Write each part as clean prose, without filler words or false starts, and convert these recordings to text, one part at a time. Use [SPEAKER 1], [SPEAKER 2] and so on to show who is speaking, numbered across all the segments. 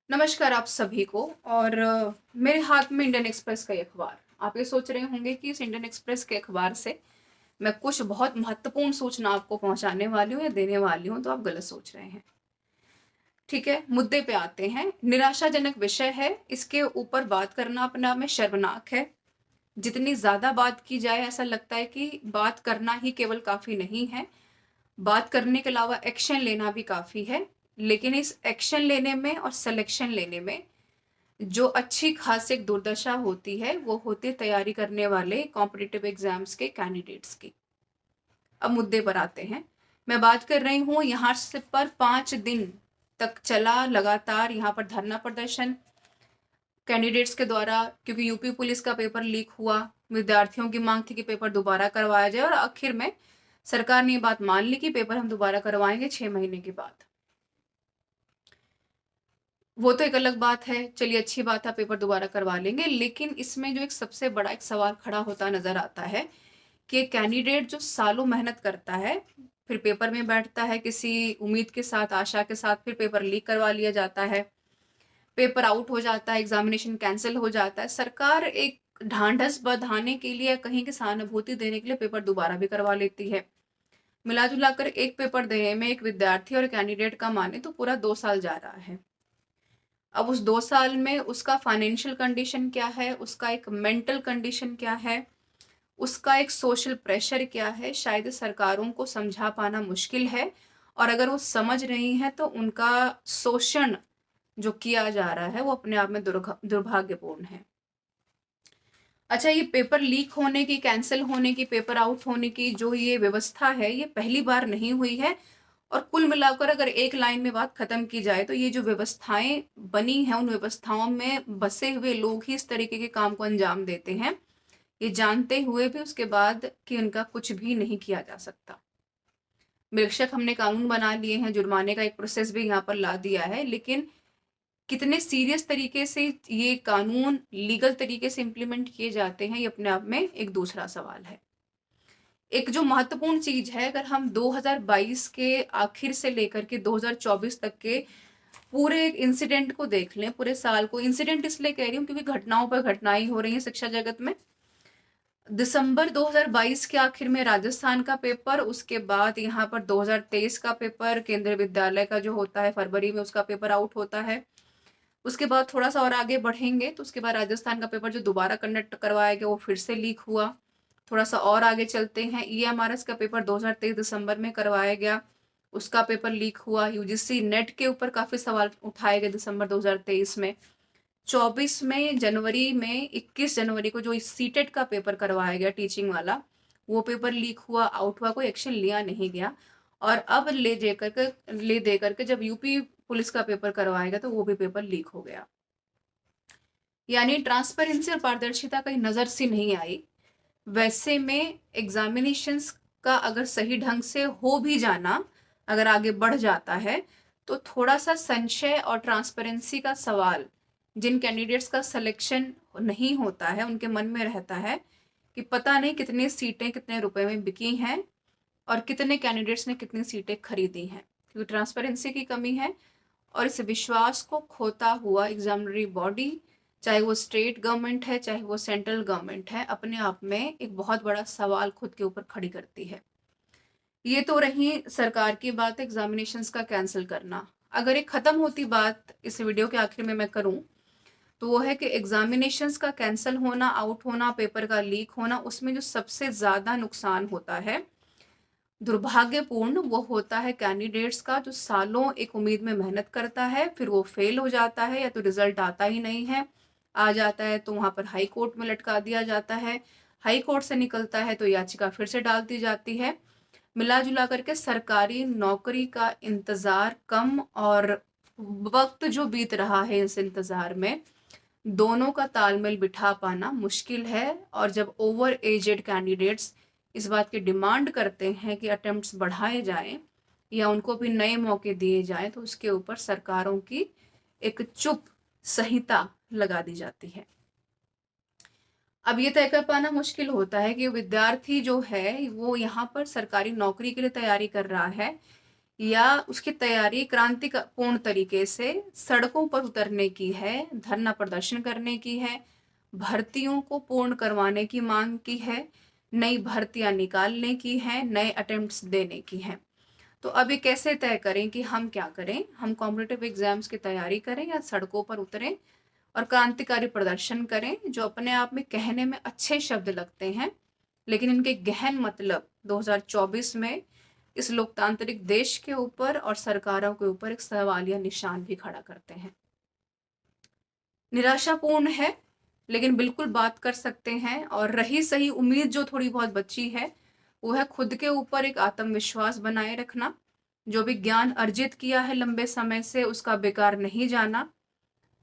[SPEAKER 1] नमस्कार आप सभी को। और मेरे हाथ में इंडियन एक्सप्रेस का ये अखबार। आप ये सोच रहे होंगे कि इस इंडियन एक्सप्रेस के अखबार से मैं कुछ बहुत महत्वपूर्ण सूचना आपको पहुंचाने वाली हूँ या देने वाली हूँ, तो आप गलत सोच रहे हैं। ठीक है, मुद्दे पे आते हैं। निराशाजनक विषय है, इसके ऊपर बात करना अपने आप में शर्मनाक है। जितनी ज्यादा बात की जाए ऐसा लगता है कि बात करना ही केवल काफी नहीं है, बात करने के अलावा एक्शन लेना भी काफी है। लेकिन इस एक्शन लेने में और सिलेक्शन लेने में जो अच्छी खास एक दुर्दशा होती है वो होती है तैयारी करने वाले कॉम्पिटिटिव एग्जाम्स के कैंडिडेट्स की। अब मुद्दे पर आते हैं। मैं बात कर रही हूँ यहाँ से पर 5 दिन तक चला लगातार यहाँ पर धरना प्रदर्शन कैंडिडेट्स के द्वारा, क्योंकि यूपी पुलिस का पेपर लीक हुआ। विद्यार्थियों की मांग थी कि पेपर दोबारा करवाया जाए और आखिर में सरकार ने ये बात मान ली कि पेपर हम दोबारा करवाएंगे 6 महीने के बाद। वो तो एक अलग बात है, चलिए अच्छी बात है, पेपर दोबारा करवा लेंगे। लेकिन इसमें जो एक सबसे बड़ा एक सवाल खड़ा होता नजर आता है कि कैंडिडेट जो सालों मेहनत करता है, फिर पेपर में बैठता है किसी उम्मीद के साथ, आशा के साथ, फिर पेपर लीक करवा लिया जाता है, पेपर आउट हो जाता है, एग्जामिनेशन कैंसिल हो जाता है। सरकार एक ढांढस बंधाने के लिए, कहीं की सहानुभूति देने के लिए पेपर दोबारा भी करवा लेती है। मिला जुला कर एक पेपर देने में एक विद्यार्थी और कैंडिडेट का माने तो पूरा 2 साल जा रहा है। अब उस 2 साल में उसका फाइनेंशियल कंडीशन क्या है, उसका एक मेंटल कंडीशन क्या है, उसका एक सोशल प्रेशर क्या है, शायद सरकारों को समझा पाना मुश्किल है। और अगर वो समझ रही हैं तो उनका शोषण जो किया जा रहा है वो अपने आप में दुर्भाग्यपूर्ण है। अच्छा, ये पेपर लीक होने की, कैंसिल होने की, पेपर आउट होने की जो ये व्यवस्था है, ये पहली बार नहीं हुई है। और कुल मिलाकर अगर एक लाइन में बात खत्म की जाए तो ये जो व्यवस्थाएं बनी हैं, उन व्यवस्थाओं में बसे हुए लोग ही इस तरीके के काम को अंजाम देते हैं, ये जानते हुए भी उसके बाद कि उनका कुछ भी नहीं किया जा सकता। बेशक हमने कानून बना लिए हैं, जुर्माने का एक प्रोसेस भी यहाँ पर ला दिया है, लेकिन कितने सीरियस तरीके से ये कानून लीगल तरीके से इम्प्लीमेंट किए जाते हैं, ये अपने आप में एक दूसरा सवाल है। एक जो महत्वपूर्ण चीज है, अगर हम 2022 के आखिर से लेकर के 2024 तक के पूरे इंसिडेंट को देख लें, पूरे साल को, इंसिडेंट इसलिए कह रही हूँ क्योंकि घटनाओं पर घटनाएं हो रही हैं शिक्षा जगत में। दिसंबर 2022 के आखिर में राजस्थान का पेपर, उसके बाद यहाँ पर 2023 का पेपर केंद्रीय विद्यालय का जो होता है फरवरी में, उसका पेपर आउट होता है। उसके बाद थोड़ा सा और आगे बढ़ेंगे तो उसके बाद राजस्थान का पेपर जो दोबारा कंडक्ट करवाया गया वो फिर से लीक हुआ। थोड़ा सा और आगे चलते हैं, ईएमआरएस का पेपर 2023 दिसंबर में करवाया गया, उसका पेपर लीक हुआ। यूजीसी नेट के ऊपर काफी सवाल उठाए गए दिसंबर 2023 में। 24 में जनवरी में 21 जनवरी को जो सीटेट का पेपर करवाया गया टीचिंग वाला, वो पेपर लीक हुआ, आउट हुआ, कोई एक्शन लिया नहीं गया। और अब ले दे करके जब यूपी पुलिस का पेपर करवाएगा तो वो भी पेपर लीक हो गया। यानी ट्रांसपेरेंसी और पारदर्शिता कहीं नजर सी नहीं आई। वैसे में एग्जामिनेशंस का अगर सही ढंग से हो भी जाना, अगर आगे बढ़ जाता है, तो थोड़ा सा संशय और ट्रांसपेरेंसी का सवाल जिन कैंडिडेट्स का सिलेक्शन नहीं होता है उनके मन में रहता है कि पता नहीं कितनी सीटें कितने रुपए में बिकी हैं और कितने कैंडिडेट्स ने कितनी सीटें खरीदी हैं, क्योंकि ट्रांसपेरेंसी की कमी है। और इस विश्वास को खोता हुआ एग्जामिनरी बॉडी, चाहे वो स्टेट गवर्नमेंट है चाहे वो सेंट्रल गवर्नमेंट है, अपने आप में एक बहुत बड़ा सवाल खुद के ऊपर खड़ी करती है। ये तो रही सरकार की बात, एग्जामिनेशंस का कैंसिल करना। अगर एक खत्म होती बात इस वीडियो के आखिर में मैं करूं, तो वो है कि एग्जामिनेशंस का कैंसिल होना, आउट होना, पेपर का लीक होना, उसमें जो सबसे ज्यादा नुकसान होता है, दुर्भाग्यपूर्ण, वो होता है कैंडिडेट्स का, जो सालों एक उम्मीद में मेहनत करता है, फिर वो फेल हो जाता है या तो रिजल्ट आता ही नहीं है, आ जाता है तो वहां पर हाई कोर्ट में लटका दिया जाता है, हाई कोर्ट से निकलता है तो याचिका फिर से डाल दी जाती है। मिला जुला करके सरकारी नौकरी का इंतजार कम, और वक्त जो बीत रहा है इस इंतजार में, दोनों का तालमेल बिठा पाना मुश्किल है। और जब ओवर एजेड कैंडिडेट्स इस बात की डिमांड करते हैं कि अटेम्प्ट्स बढ़ाए जाएं या उनको भी नए मौके दिए जाएं, तो उसके ऊपर सरकारों की एक चुप संहिता लगा दी जाती है। अब ये तय कर पाना मुश्किल होता है कि विद्यार्थी जो है वो यहाँ पर सरकारी नौकरी के लिए तैयारी कर रहा है या उसकी तैयारी क्रांतिपूर्ण तरीके से सड़कों पर उतरने की है, धरना प्रदर्शन करने की है, भर्तियों को पूर्ण करवाने की मांग की है, नई भर्तियां निकालने की है, नए अटेम्प्ट्स देने की है। तो अब ये कैसे तय करें कि हम क्या करें? हम कॉम्पिटिटिव एग्जाम्स की तैयारी करें या सड़कों पर उतरें और क्रांतिकारी प्रदर्शन करें, जो अपने आप में कहने में अच्छे शब्द लगते हैं, लेकिन इनके गहन मतलब 2024 में इस लोकतांत्रिक देश के ऊपर और सरकारों के ऊपर एक सवालिया निशान भी खड़ा करते हैं। निराशापूर्ण है, लेकिन बिल्कुल बात कर सकते हैं। और रही सही उम्मीद जो थोड़ी बहुत बची है, वो है खुद के ऊपर एक आत्मविश्वास बनाए रखना। जो भी ज्ञान अर्जित किया है लंबे समय से, उसका बेकार नहीं जाना।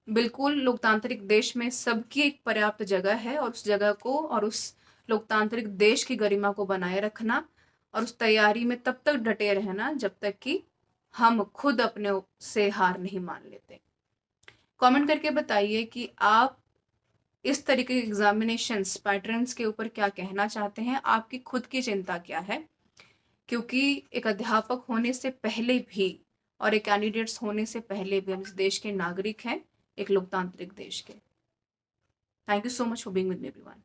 [SPEAKER 1] बिल्कुल लोकतांत्रिक देश में सबकी एक पर्याप्त जगह है, और उस जगह को और उस लोकतांत्रिक देश की गरिमा को बनाए रखना, और उस तैयारी में तब तक डटे रहना जब तक कि हम खुद अपने से हार नहीं मान लेते। कमेंट करके बताइए कि आप इस तरीके के एग्जामिनेशंस पैटर्न्स के ऊपर क्या कहना चाहते हैं, आपकी खुद की चिंता क्या है। क्योंकि एक अध्यापक होने से पहले भी और एक कैंडिडेट्स होने से पहले भी हम इस देश के नागरिक हैं, एक लोकतांत्रिक देश के। Thank you so much for being with me everyone.